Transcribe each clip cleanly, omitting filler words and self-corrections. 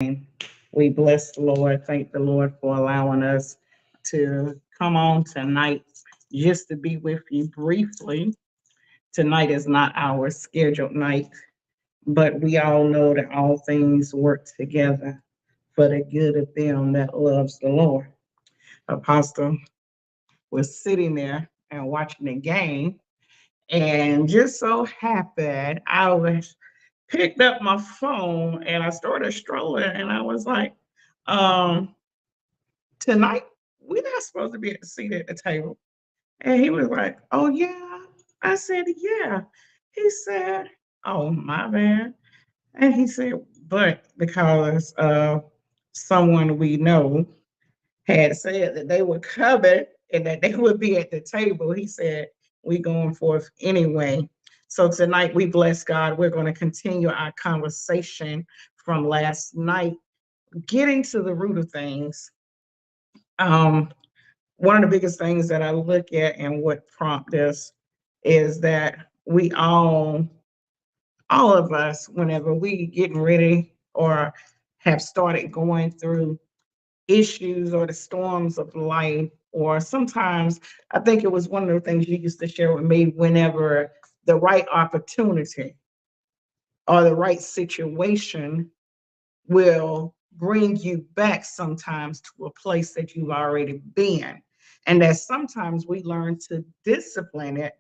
We bless the Lord. Thank the Lord for allowing us to come on tonight just to be with you briefly. Tonight is not our scheduled night, but we all know that all things work together for the good of them that loves the Lord. Apostle was sitting there and watching the game, and just so happened I was picked up my phone and I started strolling, and I was like, um, tonight we're not supposed to be at the seat at the table. And he was like, oh yeah. I said, yeah. He said, oh my bad. And he said, but because someone we know had said that they were coming and that they would be at the table, he said, we going forth anyway. So tonight we bless God. We're going to continue our conversation from last night, getting to the root of things. Um, One of the biggest things that I look at and what prompt this is that we all of us, whenever we getting ready or have started going through issues or the storms of life, or sometimes I think it was one of the things you used to share with me, whenever the right opportunity or the right situation will bring you back sometimes to a place that you've already been. And that sometimes we learn to discipline it,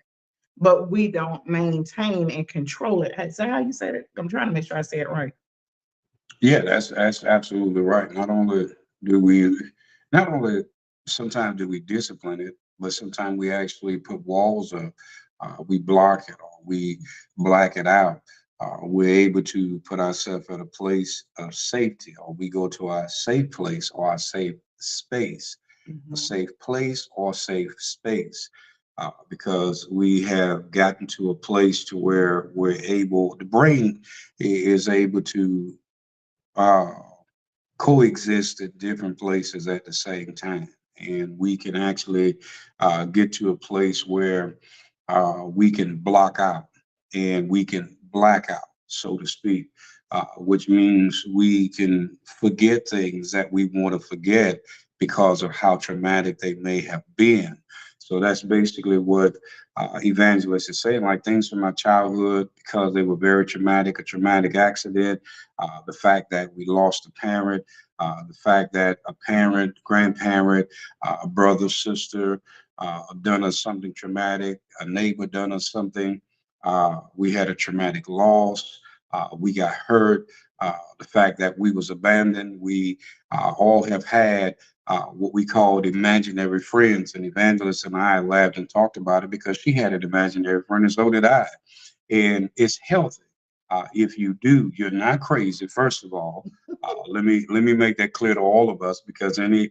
but we don't maintain and control it. Is that how you said it? I'm trying to make sure I say it right. Yeah, that's absolutely right. Do we, not only sometimes do we discipline it, but sometimes we actually put walls up. We block it or we black it out. We're able to put ourselves at a place of safety, or we go to our safe place or our safe space, a Mhm. safe place or safe space. Because we have gotten to a place to where the brain is able to uh, coexist at different places at the same time. And we can actually get to a place where we can block out and we can black out, so to speak, which means we can forget things that we want to forget because of how traumatic they may have been. So that's basically what Evangelist is saying, like things from my childhood, because they were very traumatic, a traumatic accident, the fact that we lost a parent, the fact that a parent, grandparent, a brother, sister done us something traumatic, a neighbor done us something, we had a traumatic loss, we got hurt, the fact that we was abandoned, we all have had what we called imaginary friends. And Evangelist and I laughed and talked about it because she had an imaginary friend, and so did I. And it's healthy. If you do, you're not crazy. First of all, let me make that clear to all of us, because any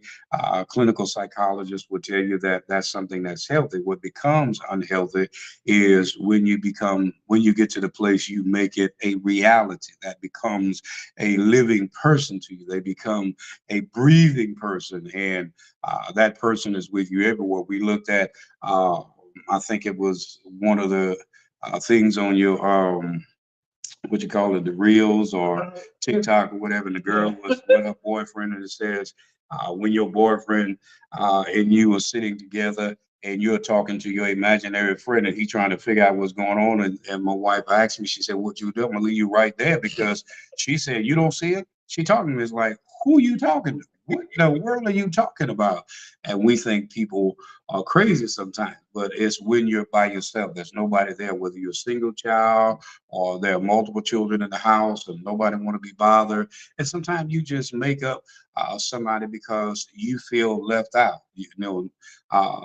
clinical psychologist will tell you that that's something that's healthy. What becomes unhealthy is when you get to the place you make it a reality that becomes a living person to you. They become a breathing person, and that person is with you everywhere. We looked at, I think it was one of the things on your what you call it, the reels or TikTok or whatever. And the girl was with her boyfriend, and it says, when your boyfriend and you are sitting together and you're talking to your imaginary friend and he trying to figure out what's going on. And my wife asked me, she said, what you do? I'm gonna leave you right there, because she said, you don't see it? She talking to me, it's like, who are you talking to? What in the world are you talking about? And we think people are crazy sometimes, but it's when you're by yourself. There's nobody there, whether you're a single child or there are multiple children in the house and nobody want to be bothered. And sometimes you just make up somebody because you feel left out.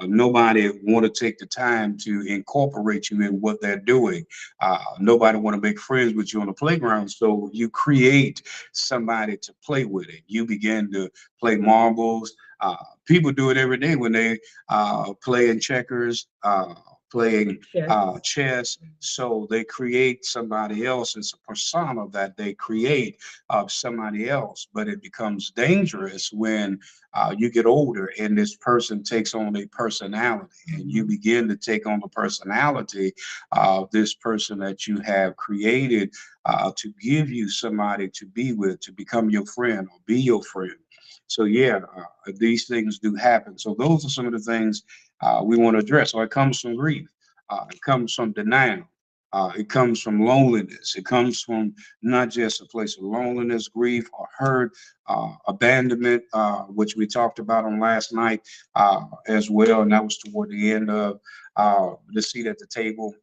Nobody want to take the time to incorporate you in what they're doing. Nobody want to make friends with you on the playground, so you create somebody to play with it. You begin to play marbles. People do it every day when they play in checkers. playing Yes. chess. So they create somebody else. It's a persona that they create of somebody else, but it becomes dangerous when you get older and this person takes on a personality, and you begin to take on the personality of this person that you have created to give you somebody to be with, to become your friend or be your friend. So yeah, these things do happen. So those are some of the things we want to address. So it comes from grief. It comes from denial. It comes from loneliness. It comes from not just a place of loneliness, grief, or hurt, abandonment, which we talked about on last night as well. And that was toward the end of the seat at the table,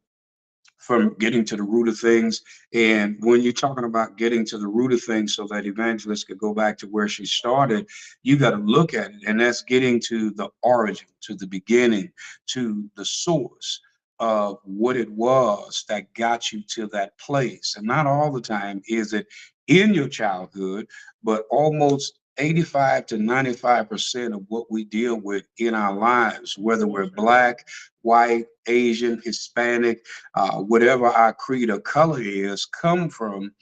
from getting to the root of things. And when you're talking about getting to the root of things so that Evangelist could go back to where she started, you got to look at it. And that's getting to the origin, to the beginning, to the source of what it was that got you to that place. And not all the time is it in your childhood, but almost 85 to 95% of what we deal with in our lives, whether we're Black, white, Asian, Hispanic, whatever our creed or color is, come from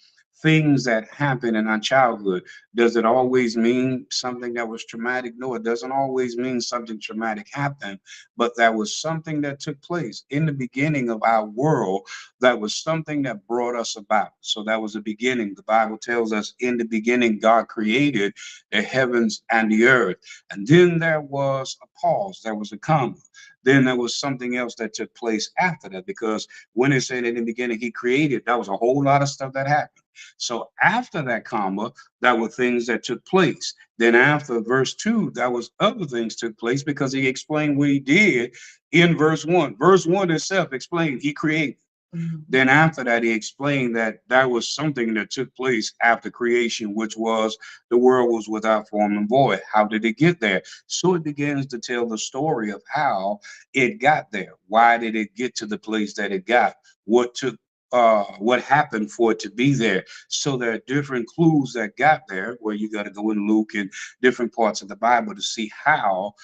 things that happen in our childhood. Does it always mean something that was traumatic? No, it doesn't always mean something traumatic happened, but that was something that took place in the beginning of our world. That was something that brought us about. So that was the beginning. The Bible tells us in the beginning, God created the heavens and the earth. And then there was a pause, there was a comma. Then there was something else that took place after that, because when it said in the beginning he created, that was a whole lot of stuff that happened. So after that comma, that were things that took place. Then after verse 2, that was other things took place, because he explained what he did in verse 1. Verse 1 itself explained he created. Then after that, he explained that that was something that took place after creation, which was the world was without form and void. How did it get there? So it begins to tell the story of how it got there. Why did it get to the place that it got? What took what happened for it to be there. So there are different clues that got there, where you got to go in Luke and different parts of the Bible to see how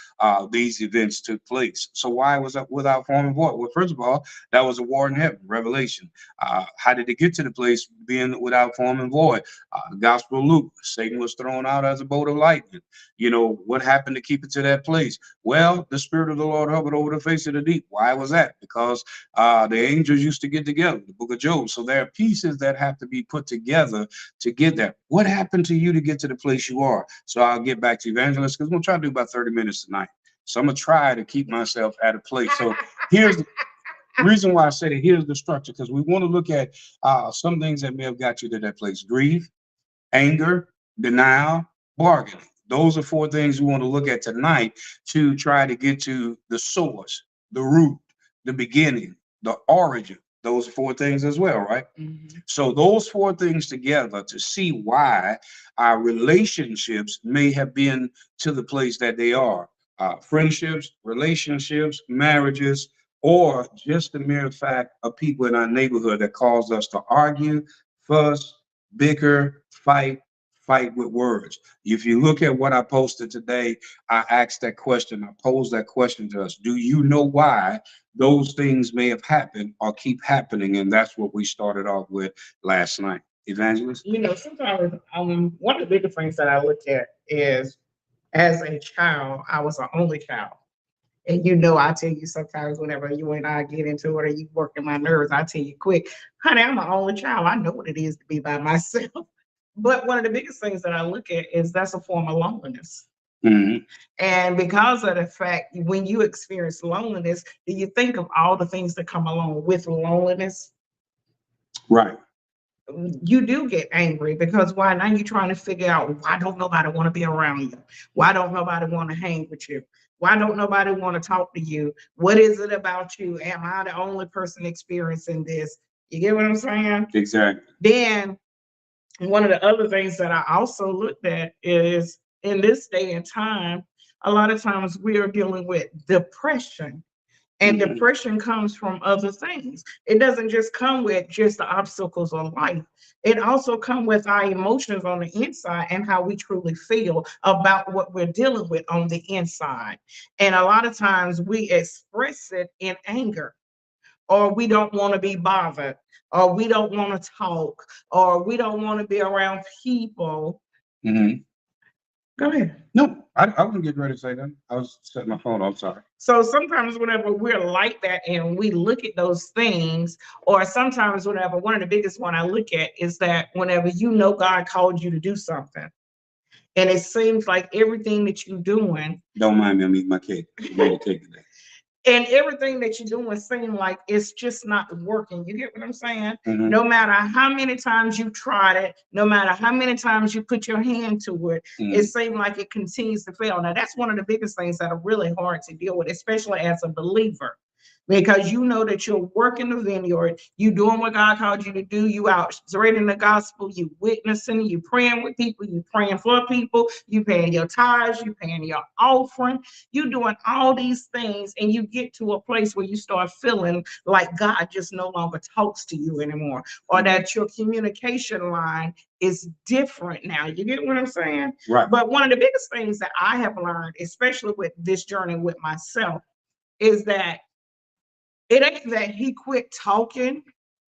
these events took place. So why was that without form and void? Well, first of all, that was a war in heaven, Revelation. How did it get to the place being without form and void? Gospel of Luke, Satan was thrown out as a bolt of lightning. You know, what happened to keep it to that place? Well, the Spirit of the Lord hovered over the face of the deep. Why was that? Because the angels used to get together, the book of Job. So there are pieces that have to be put together to get there. What happened to you to get to the place you are? So I'll get back to Evangelist, because we're going to try to do about 30 minutes tonight. So I'm going to try to keep myself at a place. So here's the reason why I said it. Here's the structure, because we want to look at some things that may have got you to that place: grief, anger, denial, bargaining. Those are four things we want to look at tonight to try to get to the source, the root, the beginning, the origin. Those four things as well, right? So those four things together to see why our relationships may have been to the place that they are. Friendships, relationships, marriages, or just the mere fact of people in our neighborhood that cause us to argue, fuss, bicker, fight with words. If you look at what I posted today, I asked that question. I posed that question to us. Do you know why those things may have happened or keep happening? And that's what we started off with last night. Evangelist? You know, sometimes one of the biggest things that I look at is, as a child, I was an only child. And you know, I tell you sometimes whenever you and I get into it or you working my nerves, I tell you quick, honey, I'm an only child. I know what it is to be by myself. But one of the biggest things that I look at is that's a form of loneliness. Mhm. And because of the fact, when you experience loneliness, do you think of all the things that come along with loneliness? Right. You do get angry, because why? Now you're trying to figure out, why don't nobody want to be around you? Why don't nobody want to hang with you? Why don't nobody want to talk to you? What is it about you? Am I the only person experiencing this? You get what I'm saying? Exactly. Then one of the other things that I also looked at is, in this day and time, a lot of times we are dealing with depression, and Mhm. depression comes from other things. It doesn't just come with just the obstacles of life. It also comes with our emotions on the inside and how we truly feel about what we're dealing with on the inside. And a lot of times we express it in anger. or we don't want to be bothered, or we don't want to talk, or we don't want to be around people. Mhm. Go ahead. No, I wasn't getting ready to say that. I was setting my phone. I'm sorry. So sometimes whenever we're like that and we look at those things, or sometimes whenever, one of the biggest one I look at is that whenever you know God called you to do something, and it seems like everything that you're doing, Don't mind me. I'm eating my cake. I made a cake today. and everything that you're doing seems like it's just not working. You get what I'm saying? Mhm. No matter how many times you tried it, no matter how many times you put your hand to it, it Mhm. seems like it continues to fail. Now, that's one of the biggest things that are really hard to deal with, especially as a believer. Because you know that you're working the vineyard, you doing what God called you to do, you out spreading the gospel, you witnessing, you praying with people, you praying for people, you paying your tithes, you paying your offering, you doing all these things, and you get to a place where you start feeling like God just no longer talks to you anymore, or that your communication line is different now. You get what I'm saying? Right. But one of the biggest things that I have learned, especially with this journey with myself, is that it ain't that he quit talking,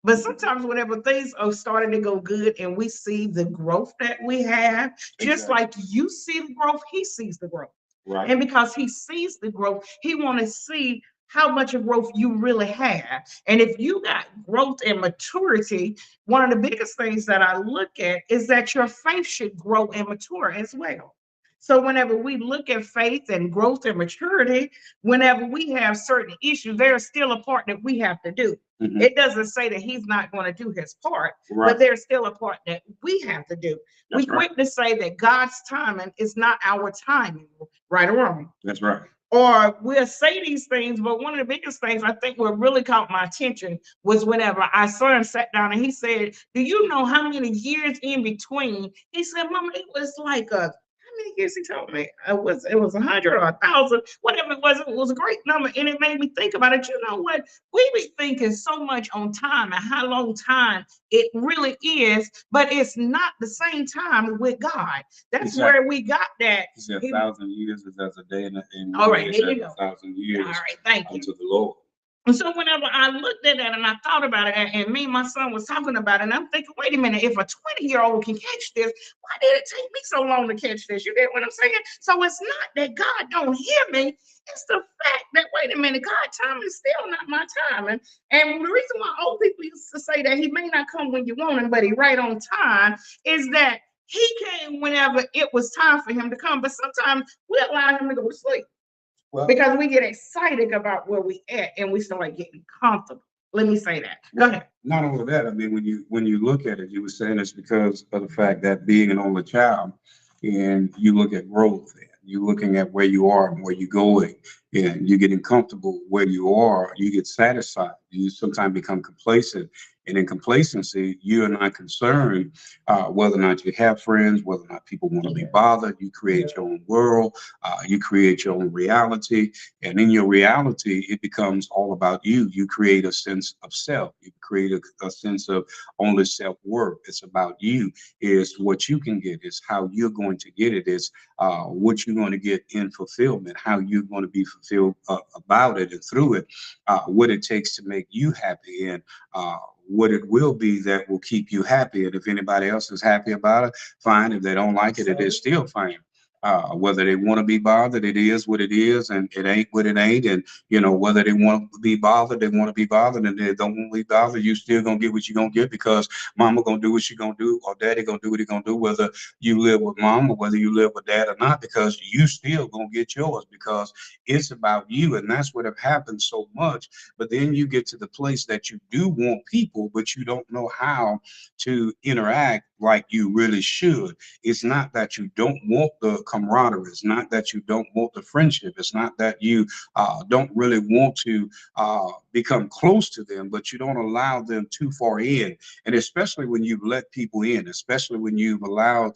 but sometimes whenever things are starting to go good and we see the growth that we have, just Exactly. like you see the growth, he sees the growth. Right. And because he sees the growth, he want to see how much of growth you really have. And if you got growth and maturity, one of the biggest things that I look at is that your faith should grow and mature as well. So whenever we look at faith and growth and maturity, whenever we have certain issues, there's still a part that we have to do. Mhm. It doesn't say that he's not going to do his part, Right. but there's still a part that we have to do. We That's right. quick to say that God's timing is not our timing, right or wrong. That's right. Or we'll say these things, but one of the biggest things I think what really caught my attention was whenever our son sat down and he said, "Do you know how many years in between?" He said, "Mama, it was like a." How many years he told me? It was 100 or 1,000, whatever it was. It was a great number, and it made me think about it. You know what? We be thinking so much on time and how long time it really is, but it's not the same time with God. That's Exactly. where we got that. He said He- 1,000 years is as a day, and All right, is there as you go. 1,000 All years right, thank you. unto the Lord. And so whenever I looked at that and I thought about it, and me and my son was talking about it, and I'm thinking, wait a minute, if a 20-year-old can catch this, why did it take me so long to catch this? You get what I'm saying? So it's not that God don't hear me. It's the fact that, wait a minute, God's time is still not my time. And the reason why old people used to say that he may not come when you want him, but he right on time, is that he came whenever it was time for him to come. But sometimes we allow him to go to sleep. Well, Because we get excited about where we at and we start getting comfortable. Let me say that. Go ahead. not only that, I mean, when you look at it, you were saying it's because of the fact that being an only child, and you look at growth, and you're looking at where you are and where you're going, and you're getting comfortable where you are, you get satisfied. You sometimes become complacent, and in complacency, you are not concerned whether or not you have friends, whether or not people want to be bothered. You create your own world, you create your own reality, and in your reality, it becomes all about you. You create a sense of self. You create a sense of only self-worth. It's about you. Is what you can get. Is how you're going to get it. Is what you're going to get in fulfillment. How you're going to be fulfilled about it and through it. What it takes to make you happy, and what it will be that will keep you happy. And if anybody else is happy about it, fine. If they don't like it, it is still fine. Whether they want to be bothered, it is what it is, and it ain't what it ain't. And whether they want to be bothered, they want to be bothered, and they don't want to be bothered. You still gonna get what you gonna get, because mama gonna do what she gonna do, or daddy gonna do what he gonna do, whether you live with mom or whether you live with dad or not, because you still gonna get yours, because it's about you. And that's what have happened so much. But then you get to the place that you do want people, but you don't know how to interact like you really should. It's not that you don't want the camaraderie. It's not that you don't want the friendship. It's not that you don't really want to become close to them, but you don't allow them too far in. And especially when you've let people in, especially when you've allowed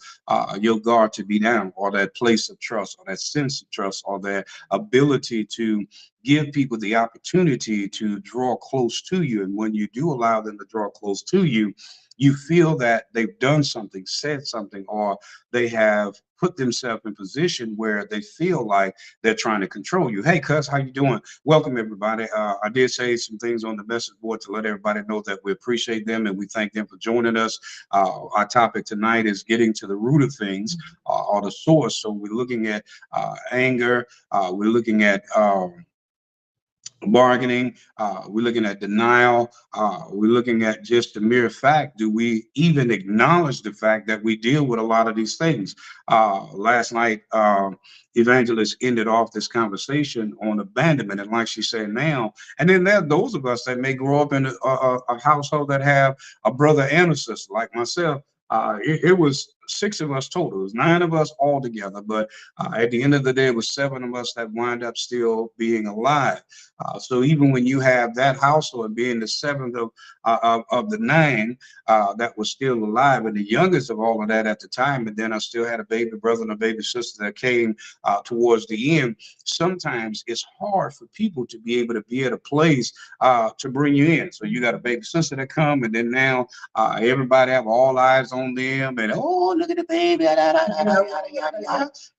your guard to be down, or that place of trust, or that sense of trust, or that ability to give people the opportunity to draw close to you. And when you do allow them to draw close to you, you feel that they've done something, said something, or they have put themselves in position where they feel like they're trying to control you. Hey, cuz, how you doing? Welcome, everybody. I did say some things on the message board to let everybody know that we appreciate them and we thank them for joining us. Our topic tonight is getting to the root of things, or the source. So we're looking at anger. We're looking at bargaining. We're looking at denial. We're looking at just the mere fact, do we even acknowledge the fact that we deal with a lot of these things? Last night, Evangelist ended off this conversation on abandonment. And like she said now, and then there are those of us that may grow up in a household that have a brother and a sister, like myself. It was six of us total. It was nine of us all together. But at the end of the day, it was seven of us that wind up still being alive. So even when you have that household being the seventh of the nine that was still alive, and the youngest of all of that at the time, and then I still had a baby brother and a baby sister that came towards the end. Sometimes it's hard for people to be able to be at a place to bring you in. So you got a baby sister that come, and then now everybody have all eyes on them, and oh, look at the baby.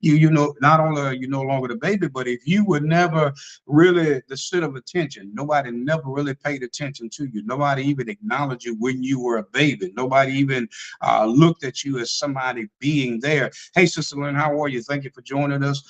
You know, not only are you no longer the baby, but if you were never really the center of attention, nobody never really paid attention to you. Nobody even acknowledged you when you were a baby. Nobody even looked at you as somebody being there. Hey, Sister Lynn, how are you? Thank you for joining us.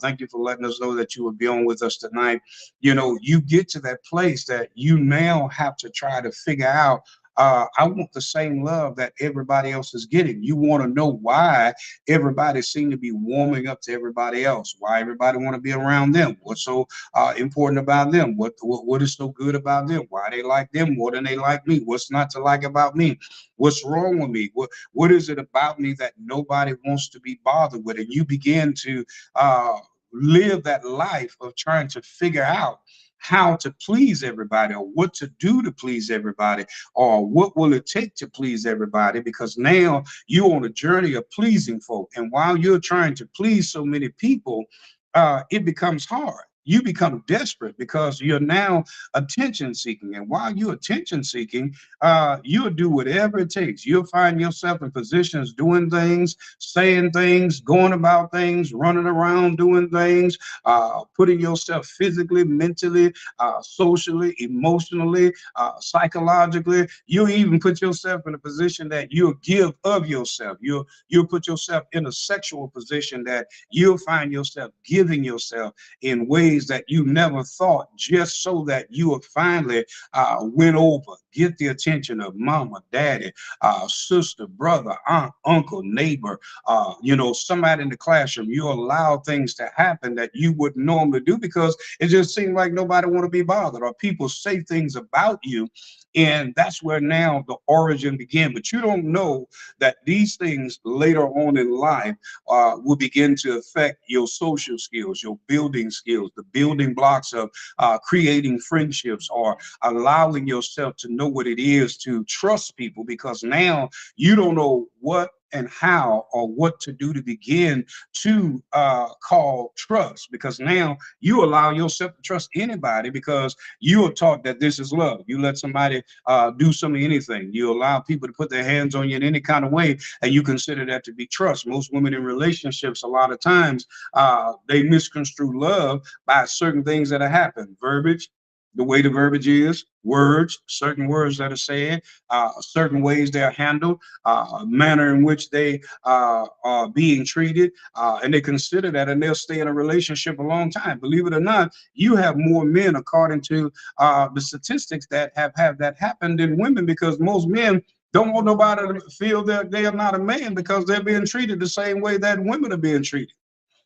Thank you for letting us know that you will be on with us tonight. You know, you get to that place that you now have to try to figure out, I want the same love that everybody else is getting. You want to know why everybody seems to be warming up to everybody else, why everybody want to be around them, what's so important about them, what is so good about them, why they like them more than they like me, what's not to like about me, what's wrong with me, what is it about me that nobody wants to be bothered with. And you begin to live that life of trying to figure out how to please everybody, or what to do to please everybody, or what will it take to please everybody, because now you're on a journey of pleasing folk. And while you're trying to please so many people, it becomes hard. You become desperate because you're now attention seeking. And while you're attention seeking, you'll do whatever it takes. You'll find yourself in positions doing things, saying things, going about things, running around doing things, putting yourself physically, mentally, socially, emotionally, psychologically. You'll even put yourself in a position that you'll give of yourself. You'll put yourself in a sexual position that you'll find yourself giving yourself in ways that you never thought, just so that you would finally win over, get the attention of mama, daddy, sister, brother, aunt, uncle, neighbor, you know, somebody in the classroom. You allow things to happen that you wouldn't normally do because it just seemed like nobody want to be bothered, or people say things about you. And that's where now the origin began. But you don't know that these things later on in life will begin to affect your social skills, your building skills, the building blocks of creating friendships, or allowing yourself to know what it is to trust people, because now you don't know what and how or what to do to begin to call trust, because now you allow yourself to trust anybody because you are taught that this is love. You let somebody do some of anything. You allow people to put their hands on you in any kind of way, and you consider that to be trust. Most women in relationships, a lot of times, they misconstrue love by certain things that have happened. Verbiage, the way the verbiage is, words, certain words that are said, certain ways they are handled, manner in which they are being treated, and they consider that, and they'll stay in a relationship a long time. Believe it or not, you have more men, according to the statistics, that have had that happen than women, because most men don't want nobody to feel that they are not a man because they're being treated the same way that women are being treated.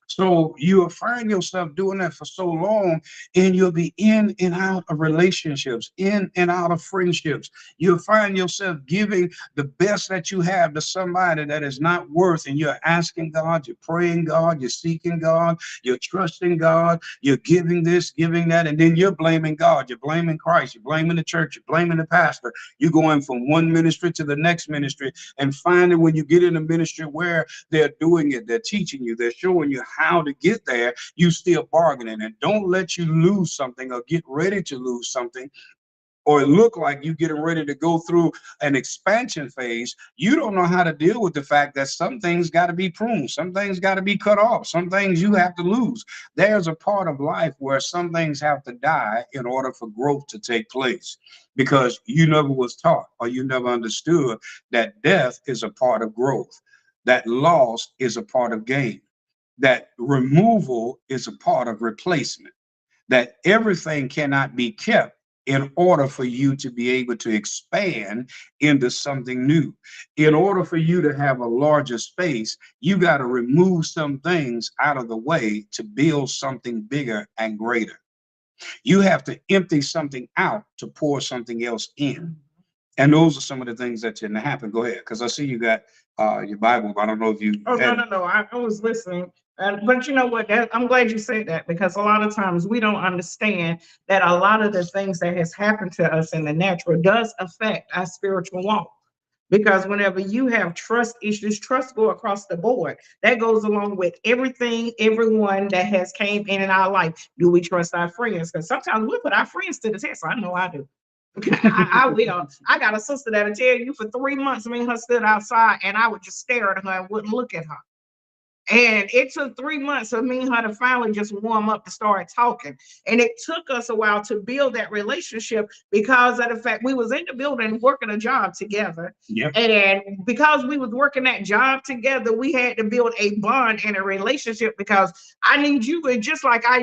So you'll find yourself doing that for so long, and you'll be in and out of relationships, in and out of friendships. You'll find yourself giving the best that you have to somebody that is not worth, and you're asking God, you're praying God, you're seeking God, you're trusting God, you're giving this, giving that, and then you're blaming God, you're blaming Christ, you're blaming the church, you're blaming the pastor. You're going from one ministry to the next ministry, and finally, when you get in a ministry where they're doing it, they're teaching you, they're showing you how to get there, you still bargaining. And don't let you lose something or get ready to lose something or it look like you getting ready to go through an expansion phase, you don't know how to deal with the fact that some things got to be pruned, some things got to be cut off, some things you have to lose. There's a part of life where some things have to die in order for growth to take place, because you never was taught or you never understood that death is a part of growth, that loss is a part of gain, that removal is a part of replacement, that everything cannot be kept in order for you to be able to expand into something new. In order for you to have a larger space, you got to remove some things out of the way to build something bigger and greater. You have to empty something out to pour something else in. And those are some of the things that tend to happen. Go ahead, because I see you got your Bible. I don't know if you Oh, no, had. no, no. I was listening. But you know what? I'm glad you said that, because a lot of times we don't understand that a lot of the things that has happened to us in the natural does affect our spiritual walk. Because whenever you have trust issues, trust go across the board. That goes along with everything, everyone that has came in our life. Do we trust our friends? Because sometimes we put our friends to the test. I know I do. I will. I got a sister that'll tell you for 3 months, me and her stood outside and I would just stare at her and wouldn't look at her. And it took 3 months for me and her to finally just warm up to start talking. And it took us a while to build that relationship because of the fact we was in the building working a job together. Yep. And because we was working that job together, we had to build a bond and a relationship, because I need you, and just like I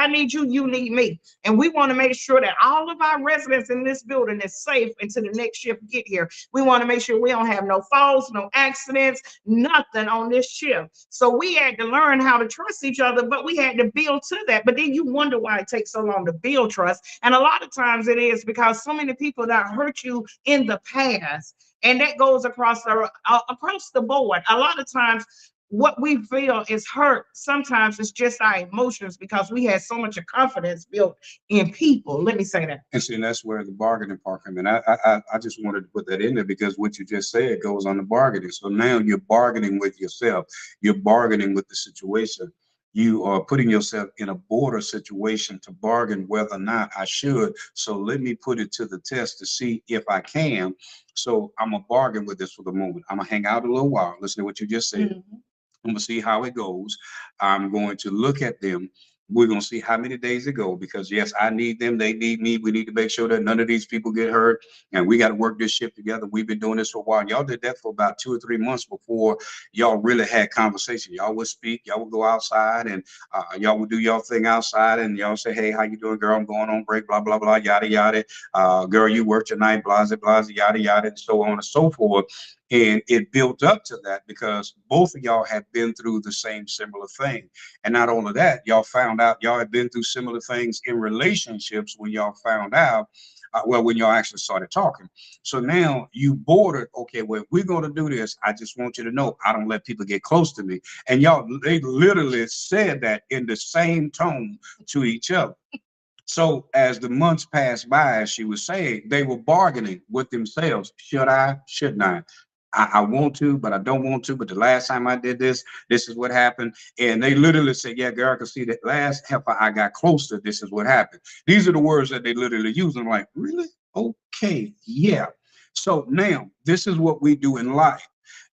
need you, you need me. And we want to make sure that all of our residents in this building is safe until the next shift get here. We want to make sure we don't have no falls, no accidents, nothing on this shift. So we had to learn how to trust each other, but we had to build to that. But then you wonder why it takes so long to build trust. And a lot of times it is because so many people that hurt you in the past, and that goes across the board. A lot of times what we feel is hurt. Sometimes it's just our emotions because we had so much of confidence built in people. Let me say that. And see, and that's where the bargaining part comes in. I just wanted to put that in there because what you just said goes on the bargaining. So now you're bargaining with yourself. You're bargaining with the situation. You are putting yourself in a border situation to bargain whether or not I should. So let me put it to the test to see if I can. So I'm gonna bargain with this for the moment. I'm gonna hang out a little while. Listen to what you just said. Mhm. I'm gonna see how it goes. I'm going to look at them. We're gonna see how many days it go, because yes, I need them, they need me. We need to make sure that none of these people get hurt, and we got to work this ship together. We've been doing this for a while. Y'all did that for about 2 or 3 months before y'all really had conversation. Y'all would speak, y'all would go outside, and y'all would do y'all thing outside, and y'all say, "Hey, how you doing, girl? I'm going on break, blah blah blah, yada yada. Girl, you worked tonight, blah blah blah, yada yada, and so on and so forth." And it built up to that because both of y'all had been through the same similar thing. And not only that, y'all found out y'all had been through similar things in relationships when y'all found out, well, when y'all actually started talking. So now you bordered, okay, well, if we're going to do this, I just want you to know I don't let people get close to me. And y'all, they literally said that in the same tone to each other. So as the months passed by, as she was saying, they were bargaining with themselves. Should I? Shouldn't I? I want to, but I don't want to. But the last time I did this, this is what happened. And they literally said, yeah, girl, I can see that last heifer I got closer. This is what happened. These are the words that they literally use. I'm like, really? Okay, yeah. So now this is what we do in life.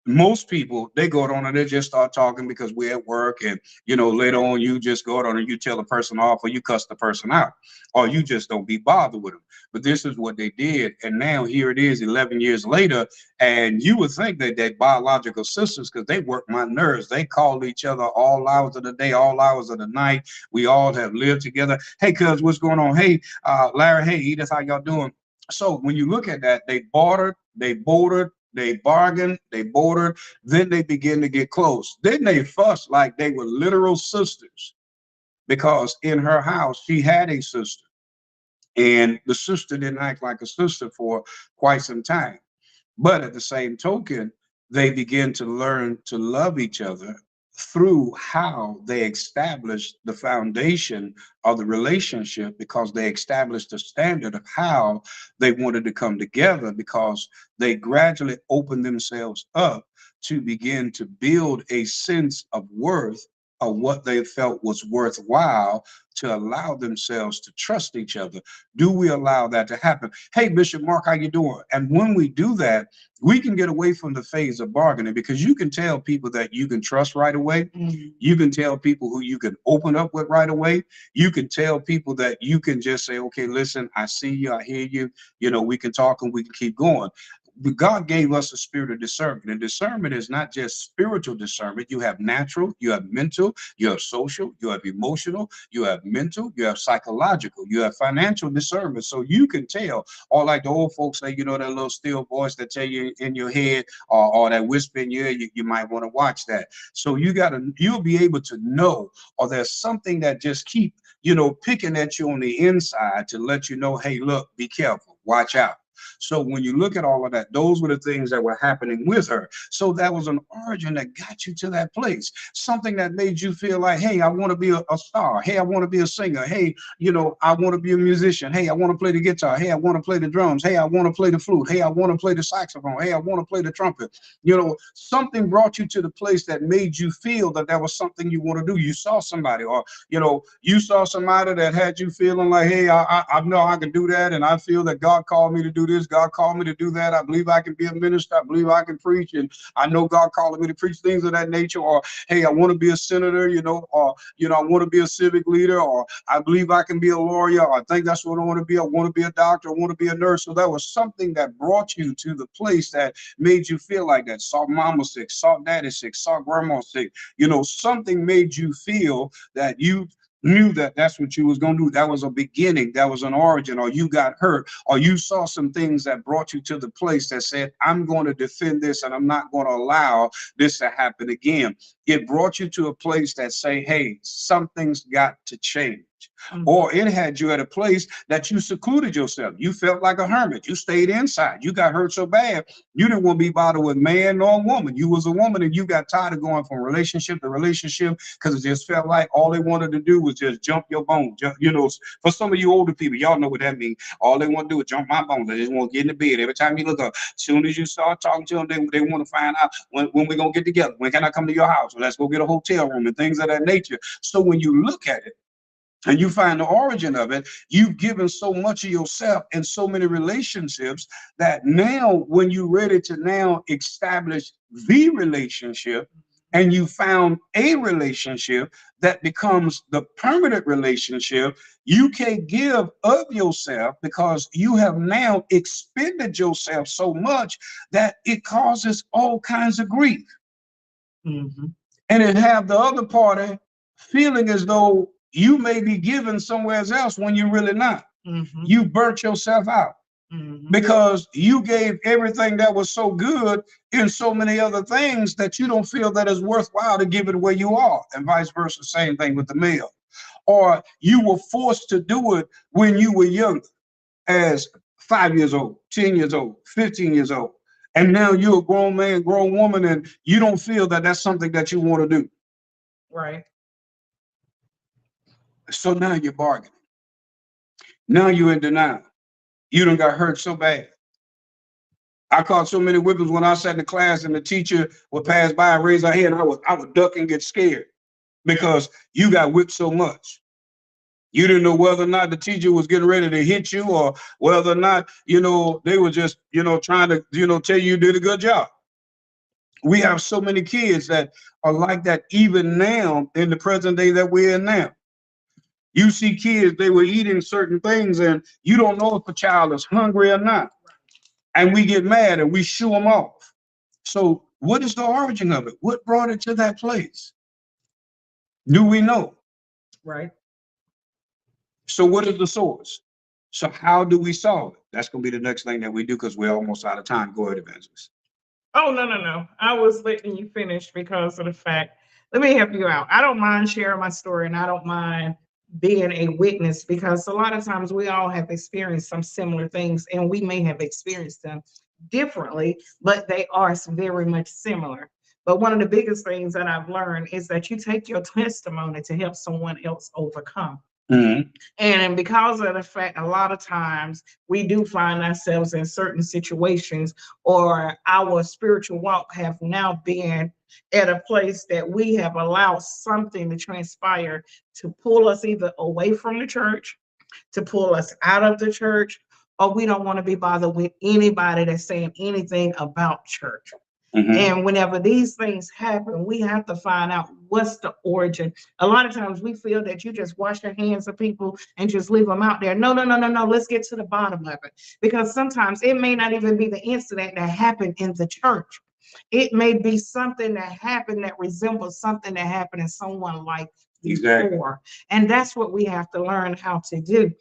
Most people, they go on and they just start talking because we're at work, and later on you just go on and you tell the person off, or you cuss the person out, or you just don't be bothered with them. But this is what they did, and now here it is 11 years later, and you would think that they biological sisters, because they work my nerves. They call each other all hours of the day, all hours of the night. We all have lived together. Hey cuz, what's going on? Hey Larry, hey Edith, how y'all doing? So when you look at that, they bartered, they bordered, they bargained, they bordered, then they begin to get close. Then they fussed like they were literal sisters, because in her house, she had a sister, and the sister didn't act like a sister for quite some time. But at the same token, they begin to learn to love each other through how they established the foundation of the relationship, because they established the standard of how they wanted to come together, because they gradually opened themselves up to begin to build a sense of worth of what they felt was worthwhile to allow themselves to trust each other. Do we allow that to happen? Hey, Bishop Mark, how you doing? And when we do that, we can get away from the phase of bargaining, because you can tell people that you can trust right away. You can tell people who you can open up with right away. You can tell people that you can just say, okay, listen, I see you, I hear you, we can talk and we can keep going. But God gave us a spirit of discernment, and discernment is not just spiritual discernment. You have natural, you have mental, you have social, you have emotional, you have mental, you have psychological, you have financial discernment. So you can tell, or like the old folks say, that little still voice that tell you in your head, or that whisper in your ear, you might want to watch that. So you'll be able to know, or there's something that just keep, picking at you on the inside to let you know, hey, look, be careful, watch out. So when you look at all of that, those were the things that were happening with her. So that was an origin that got you to that place. Something that made you feel like, hey, I want to be a star. Hey, I want to be a singer. Hey, I want to be a musician. Hey, I want to play the guitar. Hey, I want to play the drums. Hey, I want to play the flute. Hey, I want to play the saxophone. Hey, I want to play the trumpet. Something brought you to the place that made you feel that that was something you want to do. You saw somebody, or, you saw somebody that had you feeling like, hey, I know I can do that. And I feel that God called me to do this. God called me to do that. I believe I can be a minister. I believe I can preach. And I know God called me to preach, things of that nature. Or, hey, I want to be a senator, or, I want to be a civic leader, or I believe I can be a lawyer. Or I think that's what I want to be. I want to be a doctor. I want to be a nurse. So that was something that brought you to the place that made you feel like that. Saw mama sick, saw daddy sick, saw grandma sick. Something made you feel that you knew that that's what you was going to do. That was a beginning. That was an origin. Or you got hurt, or you saw some things that brought you to the place that said, I'm going to defend this, and I'm not going to allow this to happen again. It brought you to a place that say, hey, something's got to change. Or it had you at a place that you secluded yourself. You felt like a hermit. You stayed inside. You got hurt so bad, you didn't want to be bothered with man nor woman. You was a woman, and you got tired of going from relationship to relationship, because it just felt like all they wanted to do was just jump your bone. For some of you older people, y'all know what that means. All they want to do is jump my bones. They just want to get in the bed. Every time you look up, as soon as you start talking to them, they want to find out when we're going to get together. When can I come to your house? Well, let's go get a hotel room and things of that nature. So when you look at it, and you find the origin of it, you've given so much of yourself in so many relationships that now when you're ready to now establish the relationship, and you found a relationship that becomes the permanent relationship, you can't give of yourself, because you have now expended yourself so much that it causes all kinds of grief. And it have the other party feeling as though you may be given somewhere else when you're really not. You burnt yourself out because you gave everything that was so good in so many other things that you don't feel that it's worthwhile to give it where you are, and vice versa. Same thing with the male. Or you were forced to do it when you were younger, as 5 years old, 10 years old, 15 years old. And now you're a grown man, grown woman, and you don't feel that that's something that you want to do. Right. So now you're bargaining. Now you're in denial. You done got hurt so bad. I caught so many whippings when I sat in the class and the teacher would pass by and raise her hand, and I would duck and get scared because you got whipped so much. You didn't know whether or not the teacher was getting ready to hit you, or whether or not, they were just, trying to, tell you did a good job. We have so many kids that are like that even now in the present day that we're in now. You see kids, they were eating certain things, and you don't know if a child is hungry or not. And we get mad and we shoo them off. So what is the origin of it? What brought it to that place? Do we know? Right. So what is the source? So how do we solve it? That's going to be the next thing that we do, because we're almost out of time. Go ahead, Evangelist. Oh, no. I was letting you finish because of the fact, let me help you out. I don't mind sharing my story, and I don't mind being a witness, because a lot of times we all have experienced some similar things, and we may have experienced them differently, but they are very much similar. But one of the biggest things that I've learned is that you take your testimony to help someone else overcome. And because of the fact, a lot of times we do find ourselves in certain situations, or our spiritual walk have now been at a place that we have allowed something to transpire to pull us either away from the church, to pull us out of the church, or we don't want to be bothered with anybody that's saying anything about church. Mhm. And whenever these things happen, we have to find out what's the origin. A lot of times we feel that you just wash the hands of people and just leave them out there. No, no, no, no, no. Let's get to the bottom of it. Because sometimes it may not even be the incident that happened in the church. It may be something that happened that resembles something that happened in someone like Exactly. before. And that's what we have to learn how to do.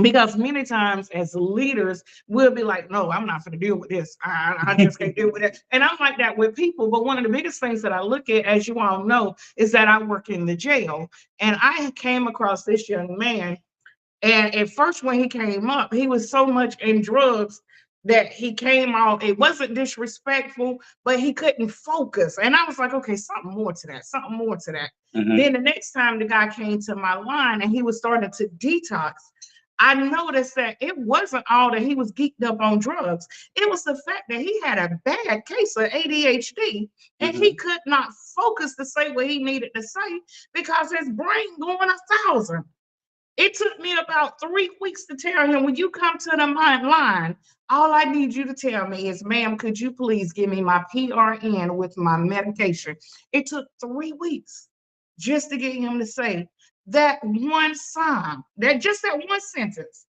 Because many times as leaders, we'll be like, no, I'm not going to deal with this. I just can't deal with it. And I'm like that with people. But one of the biggest things that I look at, as you all know, is that I work in the jail. And I came across this young man. And at first, when he came up, he was so much in drugs that he came out. It wasn't disrespectful, but he couldn't focus. And I was like, okay, something more to that, something more to that. Mhm. Then the next time the guy came to my line and he was starting to detox, I noticed that it wasn't all that he was geeked up on drugs. It was the fact that he had a bad case of ADHD and he Mhm. could not focus to say what he needed to say because his brain going 1,000. It took me about 3 weeks to tell him, when you come to the line, all I need you to tell me is, ma'am, could you please give me my PRN with my medication? It took 3 weeks just to get him to say that one sign, that one sentence.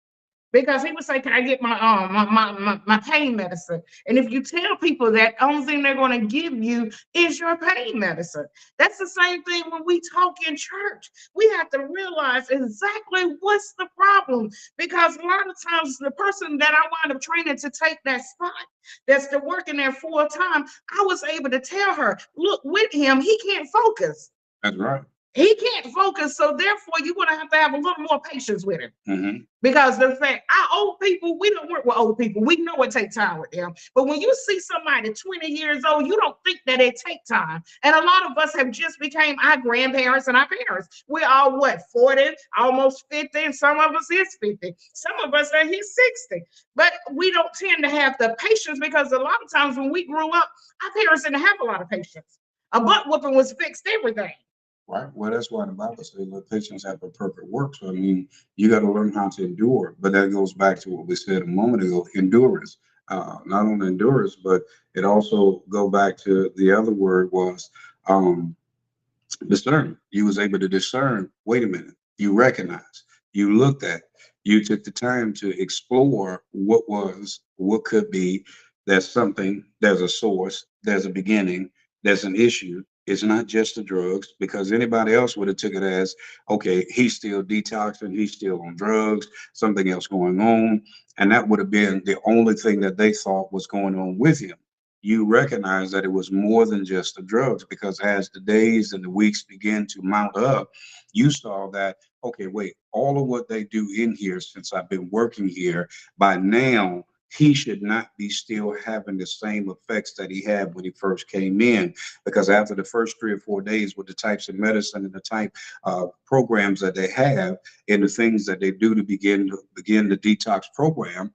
Because he would say, "Can I get my pain medicine?" And if you tell people that, only thing they're going to give you is your pain medicine. That's the same thing when we talk in church. We have to realize exactly what's the problem. Because a lot of times the person that I wind up training to take that spot, that's the working there full time, I was able to tell her, look, with him, he can't focus. That's right. He can't focus. So therefore, you're going to have a little more patience with him. Mhm. Because the fact, our old people, we don't work with old people. We know it takes time with them. But when you see somebody 20 years old, you don't think that it take time. And a lot of us have just became our grandparents and our parents. We're all what, 40, almost 50, and some of us is 50. Some of us are here 60. But we don't tend to have the patience because a lot of times when we grew up, our parents didn't have a lot of patience. A butt whooping was fixed everything. Right. Well, that's why the Bible says, "Let patience have a perfect work." So, I mean, you got to learn how to endure. But that goes back to what we said a moment ago: endurance. Not only endurance, but it also go back to the other word was um, discern. You was able to discern. Wait a minute. You recognize. You looked at. You took the time to explore what could be. There's something. There's a source. There's a beginning. There's an issue. It's not just the drugs because anybody else would have took it as, okay, he's still detoxing. He's still on drugs. Something else going on, and that would have been the only thing that they thought was going on with him. You recognize that it was more than just the drugs because as the days and the weeks began to mount up, you saw that, okay, wait, all of what they do in here since I've been working here, by now, he should not be still having the same effects that he had when he first came in. Because after the first 3 or 4 days, with the types of medicine and the type of programs that they have and the things that they do to begin the detox program,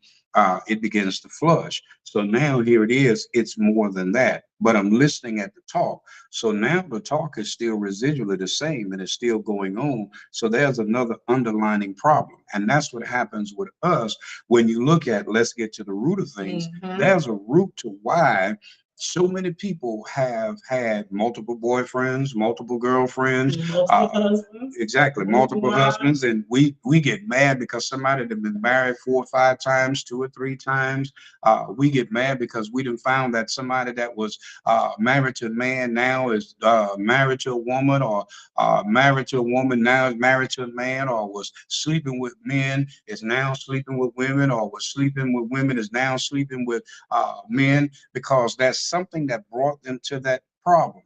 it begins to flush. So now here it is, it's more than that. But I'm listening at the talk. So now the talk is still residually the same and it's still going on. So there's another underlining problem. And that's what happens with us when you look at, let's get to the root of things. There's a root to why so many people have had multiple boyfriends, multiple girlfriends, Multiple husbands. exactly, multiple husbands, and we get mad because somebody that been married 4 or 5 times, 2 or 3 times. We get mad because we didn't found that somebody that was married to a man now is married to a woman, or married to a woman now is married to a man, or was sleeping with men is now sleeping with women, or was sleeping with women is now sleeping with men, because that's something that brought them to that problem.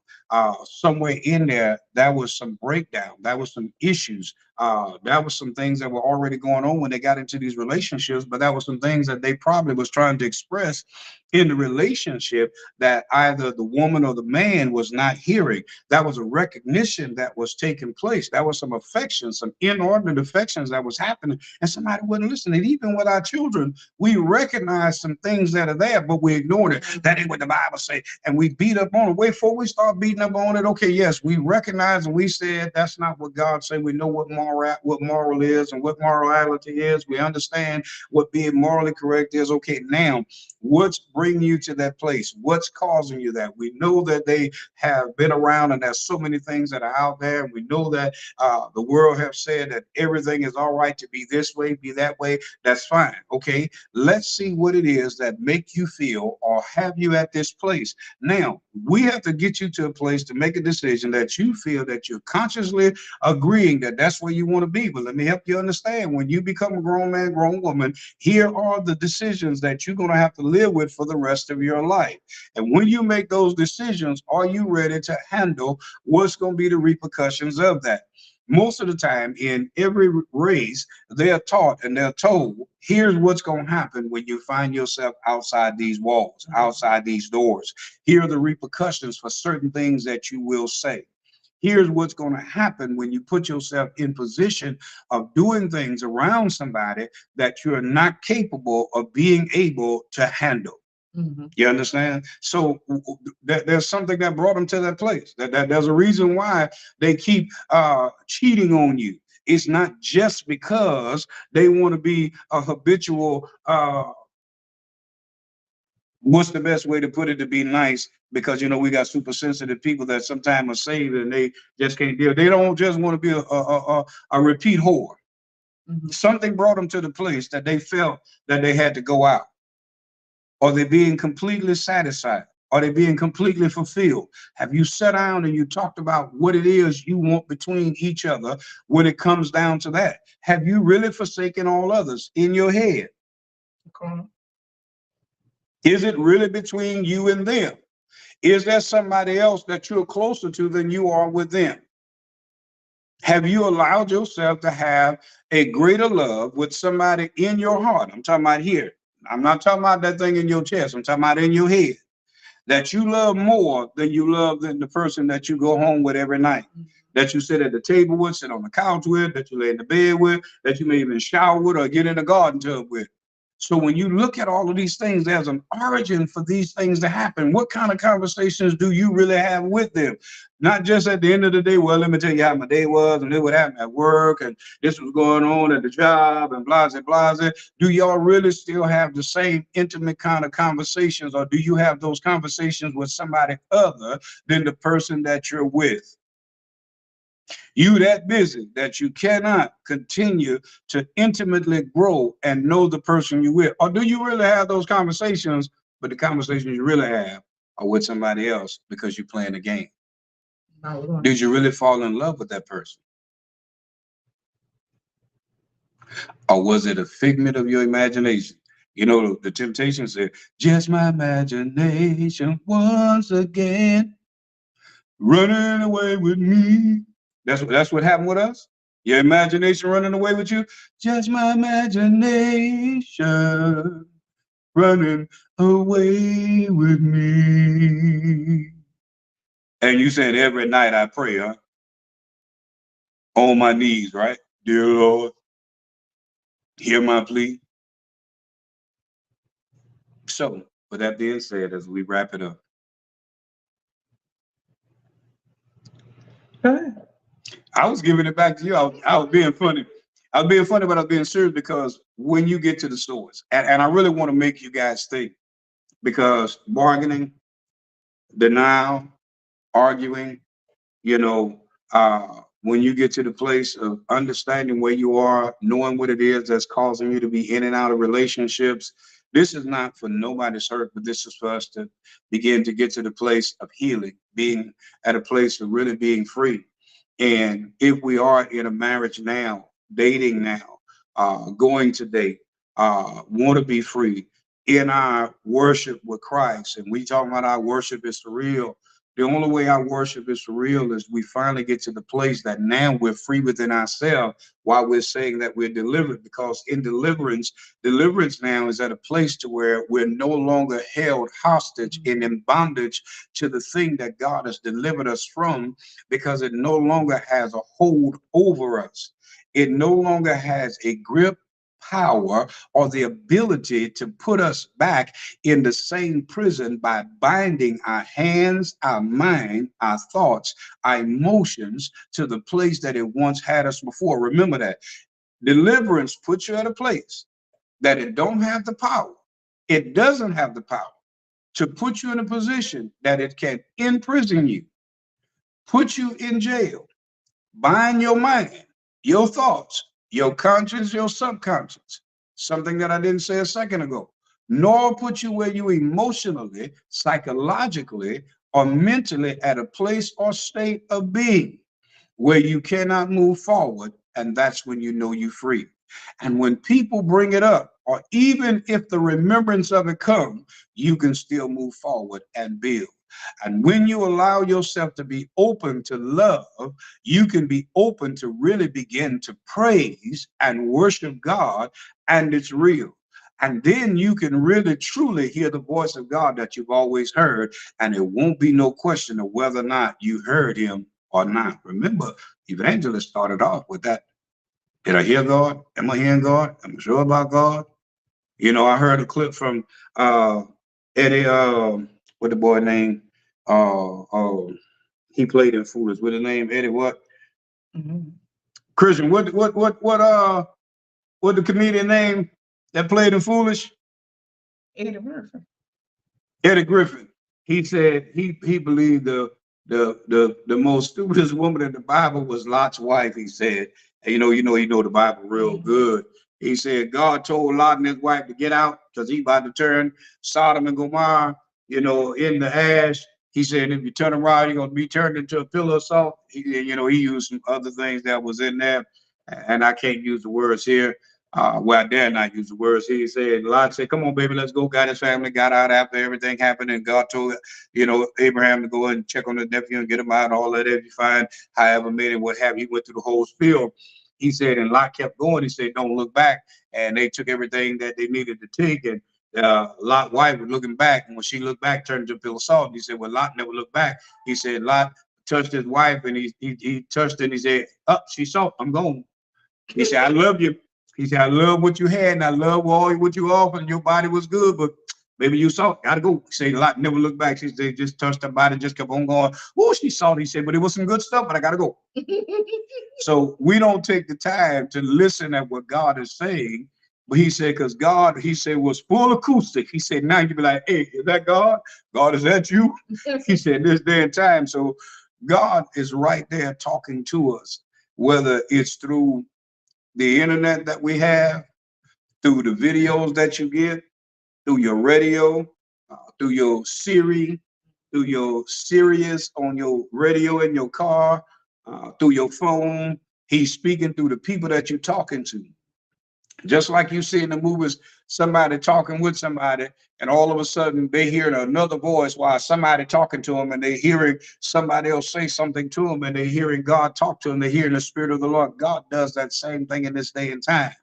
somewhere in there, that was some breakdown, that was some issues, that was some things that were already going on when they got into these relationships, but that was some things that they probably was trying to express in the relationship that either the woman or the man was not hearing. That was a recognition that was taking place. That was some affection, some inordinate affections that was happening, and somebody wasn't listening. Even with our children, we recognize some things that are there, but we ignored it. That ain't what the Bible say, and we beat up on it. Wait, before we start beating up on it, okay, yes, we recognize and we said that's not what God said. We know what moral is and what morality is. We understand what being morally correct is. Okay, now what's bringing you to that place? What's causing you that? We know that they have been around, and there's so many things that are out there. And we know that the world have said that everything is all right to be this way, be that way. That's fine. Okay, let's see what it is that make you feel or have you at this place. Now, we have to get you to a place to make a decision that you feel that you're consciously agreeing that that's where you want to be. But let me help you understand, when you become a grown man, grown woman, here are the decisions that you're going to have to live with for the rest of your life. And when you make those decisions, are you ready to handle what's going to be the repercussions of that? Most of the time in every race, they're taught and they're told, here's what's going to happen when you find yourself outside these walls, outside these doors. Here are the repercussions for certain things that you will say. Here's what's going to happen when you put yourself in position of doing things around somebody that you're not capable of being able to handle. You understand? So there's something that brought them to that place. That there's a reason why they keep cheating on you. It's not just because they want to be a habitual. What's the best way to put it, to be nice? Because we got super sensitive people that sometimes are saved and they just can't deal. They don't just want to be a repeat whore. Something brought them to the place that they felt that they had to go out. Are they being completely satisfied? Are they being completely fulfilled? Have you sat down and you talked about what it is you want between each other when it comes down to that? Have you really forsaken all others in your head? Okay. Is it really between you and them? Is there somebody else that you're closer to than you are with them? Have you allowed yourself to have a greater love with somebody in your heart? I'm talking about here. I'm not talking about that thing in your chest. I'm talking about in your head. That you love more than you love than the person that you go home with every night. That you sit at the table with, sit on the couch with, that you lay in the bed with, that you may even shower with or get in the garden tub with. So when you look at all of these things, there's an origin for these things to happen. What kind of conversations do you really have with them? Not just at the end of the day, well, let me tell you how my day was, and this what happened at work, and this was going on at the job, and blase, blase. Do y'all really still have the same intimate kind of conversations, or do you have those conversations with somebody other than the person that you're with? You that busy that you cannot continue to intimately grow and know the person you're with? Or do you really have those conversations, but the conversations you really have are with somebody else because you're playing a game? Did you really fall in love with that person? Or was it a figment of your imagination? The Temptation said, just my imagination once again, running away with me. That's what happened with us. Your imagination running away with you. Just my imagination running away with me. And you said every night I pray, huh? On my knees, right? Dear Lord, hear my plea. So, with that being said, as we wrap it up. I was giving it back to you. I was being funny. I was being funny, but I was being serious, because when you get to the stores, and I really want to make you guys think, because bargaining, denial, arguing, when you get to the place of understanding where you are, knowing what it is that's causing you to be in and out of relationships, this is not for nobody's hurt, but this is for us to begin to get to the place of healing, being at a place of really being free. And if we are in a marriage now, dating now, going to date, want to be free in our worship with Christ, and we talking about our worship is for real, The only way our worship is for real is we finally get to the place that now we're free within ourselves while we're saying that we're delivered. Because in deliverance now is at a place to where we're no longer held hostage and in bondage to the thing that God has delivered us from, because it no longer has a hold over us. It no longer has a grip, power, or the ability to put us back in the same prison by binding our hands, our mind, our thoughts, our emotions to the place that it once had us before. Remember that. Deliverance puts you at a place that it don't have the power. It doesn't have the power to put you in a position that it can imprison you, put you in jail, bind your mind, your thoughts, your conscience, your subconscious, something that I didn't say a second ago, nor put you where you emotionally, psychologically, or mentally at a place or state of being where you cannot move forward. And that's when you know you're free. And when people bring it up, or even if the remembrance of it comes, you can still move forward and build. And when you allow yourself to be open to love, you can be open to really begin to praise and worship God, and it's real. And then you can really truly hear the voice of God that you've always heard, and it won't be no question of whether or not you heard him or not. Remember, Evangelist started off with that. Did I hear God? Am I hearing God? Am I sure about God? You know, I heard a clip from Eddie, what the boy name? Uh, uh, he played in Foolish. What the name? Eddie what? Mhm. Christian. What the comedian name that played in Foolish? Eddie Murphy. Eddie Griffin. He said he believed the most stupidest woman in the Bible was Lot's wife. He said, and you know the Bible real good. He said God told Lot and his wife to get out because he about to turn Sodom and Gomorrah, in the ash. He said if you turn around, you're gonna be turned into a pillar of salt. He used some other things that was in there, and I can't use the words here. Well, I dare not use the words. He said, Lot said, come on, baby, let's go. Got his family, got out after everything happened. And God told, Abraham to go and check on the nephew and get him out, all that, if you find, however many, what have you. He went through the whole spiel. He said, and Lot kept going. He said, don't look back. And they took everything that they needed to take. And Lot's wife was looking back. And when she looked back, turned into a pillar of salt. He said, well, Lot never looked back. He said, Lot touched his wife and he touched it. And he said, she saw, I'm gone. He said, I love you. He said, I love what you had, and I love all what you offered, and your body was good, but maybe you saw, gotta go. He said, Lot never looked back. She said, just touched her body, just kept on going. Oh, she saw it. He said, but it was some good stuff, but I gotta go. So we don't take the time to listen at what God is saying. But he said, because God, he said, was full acoustic. He said, now you be like, hey, is that God? God, is that you? He said, this day and time. So God is right there talking to us, whether it's through the internet that we have, through the videos that you get, through your radio, through your Siri, through your Sirius on your radio in your car, through your phone. He's speaking through the people that you're talking to. Just like you see in the movies, somebody talking with somebody, and all of a sudden they hear another voice while somebody talking to them, and they hearing somebody else say something to them, and they hearing God talk to them. They hearing the Spirit of the Lord. God does that same thing in this day and time.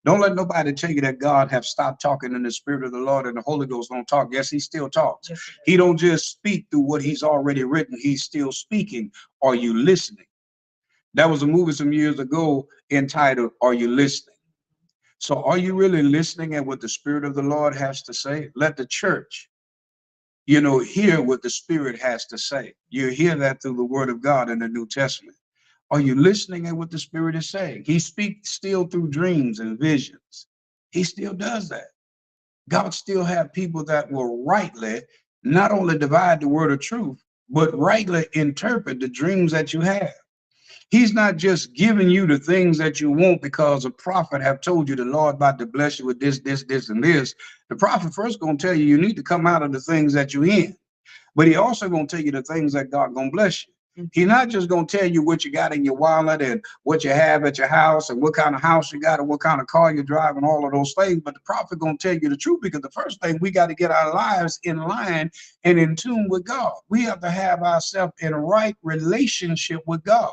Don't let nobody tell you that God have stopped talking in the Spirit of the Lord and the Holy Ghost don't talk. Yes, he still talks. Yes, he don't just speak through what he's already written. He's still speaking. Are you listening? That was a movie some years ago entitled, Are You Listening? So are you really listening at what the Spirit of the Lord has to say? Let the church, hear what the Spirit has to say. You hear that through the Word of God in the New Testament. Are you listening at what the Spirit is saying? He speaks still through dreams and visions. He still does that. God still have people that will rightly not only divide the word of truth, but rightly interpret the dreams that you have. He's not just giving you the things that you want because a prophet have told you the Lord about to bless you with this, this, this, and this. The prophet first going to tell you need to come out of the things that you're in. But he also going to tell you the things that God going to bless you. He's not just going to tell you what you got in your wallet and what you have at your house and what kind of house you got and what kind of car you drive and all of those things. But the prophet going to tell you the truth, because the first thing, we got to get our lives in line and in tune with God. We have to have ourselves in a right relationship with God.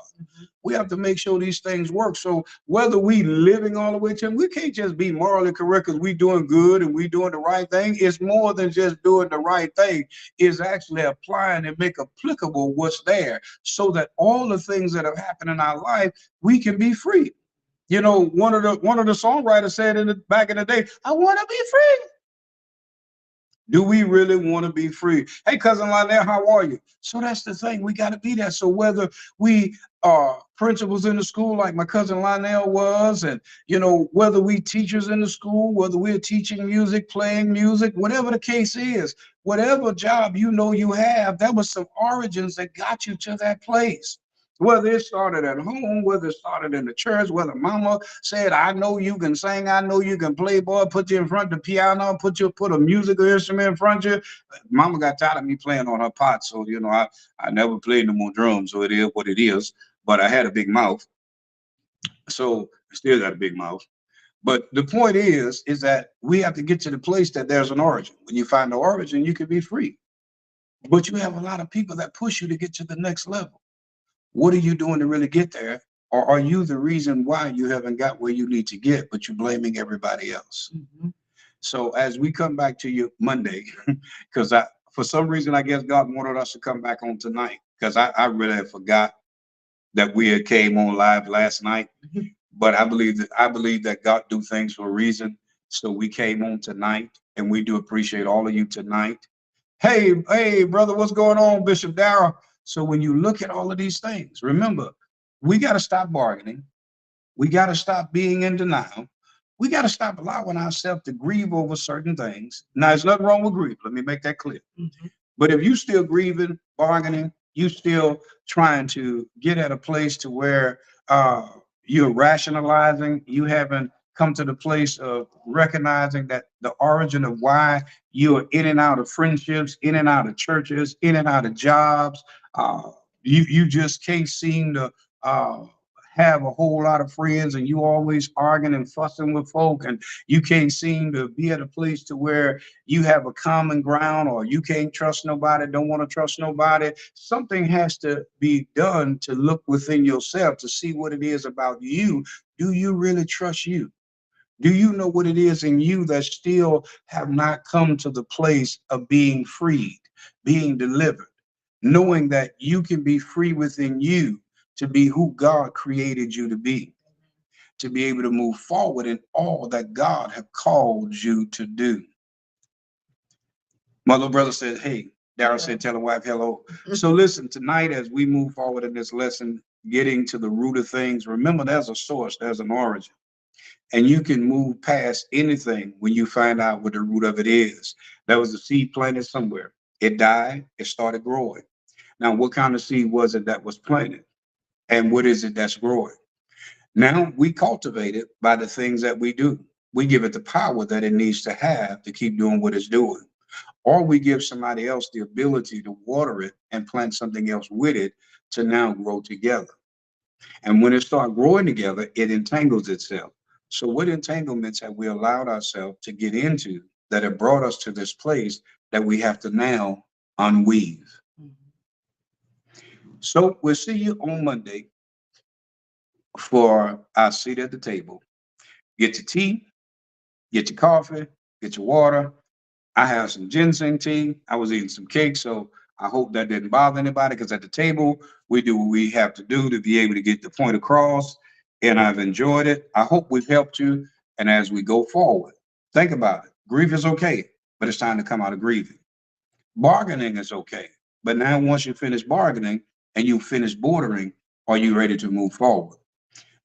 We have to make sure these things work. So whether we living all the way to him, we can't just be morally correct because we doing good and we doing the right thing. It's more than just doing the right thing. It's actually applying and make applicable what's there, so that all the things that have happened in our life, we can be free. You know, one of the songwriters said back in the day, I want to be free. Do we really want to be free? Hey, cousin Lionel, how are you? So that's the thing. We got to be there. So whether we are principals in the school like my cousin Lionel was, and, you know, whether we teachers in the school, whether we're teaching music, playing music, whatever the case is, whatever job you know you have, there was some origins that got you to that place. Whether it started at home, whether it started in the church, whether mama said, I know you can sing, I know you can play, boy, put you in front of the piano, put a musical instrument in front of you. Mama got tired of me playing on her pot. So, you know, I never played no more drums. So it is what it is. But I had a big mouth. So I still got a big mouth. But the point is that we have to get to the place that there's an origin. When you find the origin, you can be free. But you have a lot of people that push you to get to the next level. What are you doing to really get there? Or are you the reason why you haven't got where you need to get, but you're blaming everybody else? So as we come back to you Monday, because for some reason, I guess God wanted us to come back on tonight, because I really forgot that we had came on live last night. But I believe that God do things for a reason. So we came on tonight, and we do appreciate all of you tonight. Hey, brother, what's going on, Bishop Darrell? So when you look at all of these things, remember, we got to stop bargaining. We got to stop being in denial. We got to stop allowing ourselves to grieve over certain things. Now, there's nothing wrong with grief. Let me make that clear. But if you still grieving, bargaining, you still trying to get at a place to where you're rationalizing, you haven't come to the place of recognizing that the origin of why you're in and out of friendships, in and out of churches, in and out of jobs, you just can't seem to have a whole lot of friends, and you always arguing and fussing with folk, and you can't seem to be at a place to where you have a common ground, or you can't trust nobody, don't want to trust nobody. Something has to be done to look within yourself to see what it is about you. Do you really trust you? Do you know what it is in you that still have not come to the place of being freed, being delivered, knowing that you can be free within you to be who God created you to be able to move forward in all that God have called you to do? My little brother said, hey, Darrell said, tell the wife hello. So listen, tonight as we move forward in this lesson, getting to the root of things, remember there's a source, there's an origin. And you can move past anything when you find out what the root of it is. There was a seed planted somewhere. It died, it started growing. Now, what kind of seed was it that was planted? And what is it that's growing? Now we cultivate it by the things that we do. We give it the power that it needs to have to keep doing what it's doing. Or we give somebody else the ability to water it and plant something else with it to now grow together. And when it starts growing together, it entangles itself. So what entanglements have we allowed ourselves to get into that have brought us to this place that we have to now unweave? So we'll see you on Monday for our seat at the table. Get your tea, get your coffee, get your water. I have some ginseng tea. I was eating some cake, so I hope that didn't bother anybody, because at the table, we do what we have to do to be able to get the point across, and I've enjoyed it. I hope we've helped you, and as we go forward, think about it. Grief is okay, but it's time to come out of grieving. Bargaining is okay, but now once you finish bargaining and you finish bordering, are you ready to move forward?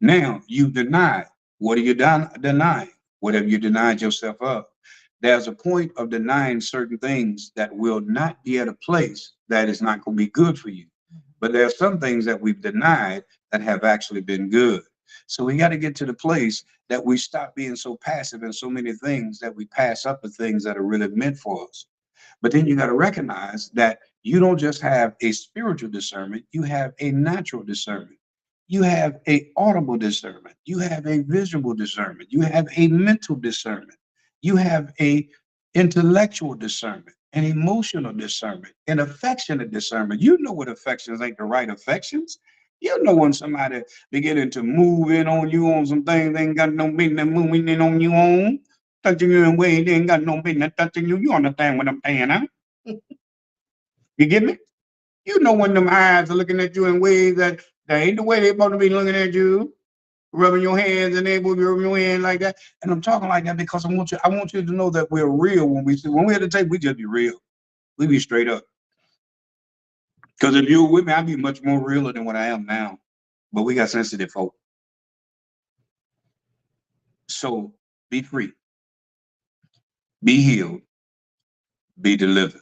Now you've denied. What are you denying? What have you denied yourself of? There's a point of denying certain things that will not be at a place that is not going to be good for you. But there are some things that we've denied that have actually been good. So we got to get to the place that we stop being so passive in so many things that we pass up the things that are really meant for us. But then you got to recognize that You don't just have a spiritual discernment, you have a natural discernment. You have a audible discernment. You have a visual discernment. You have a mental discernment. You have a intellectual discernment, an emotional discernment, an affectionate discernment. You know what affections ain't the right affections. You know when somebody beginning to move in on you on some things they ain't got no business moving in on you on, touching you in ways they ain't got no business touching you. You understand what I'm saying, huh? You get me? You know when them eyes are looking at you in ways that ain't the way they supposed to be looking at you, rubbing your hands and they will be rubbing your hand like that. And I'm talking like that because I want you to know that we're real when we're at the table, we just be real. We be straight up. Because if you were with me, I'd be much more realer than what I am now. But we got sensitive folk. So be free, be healed, be delivered.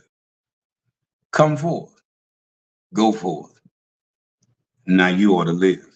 Come forth, go forth. Now you ought to live.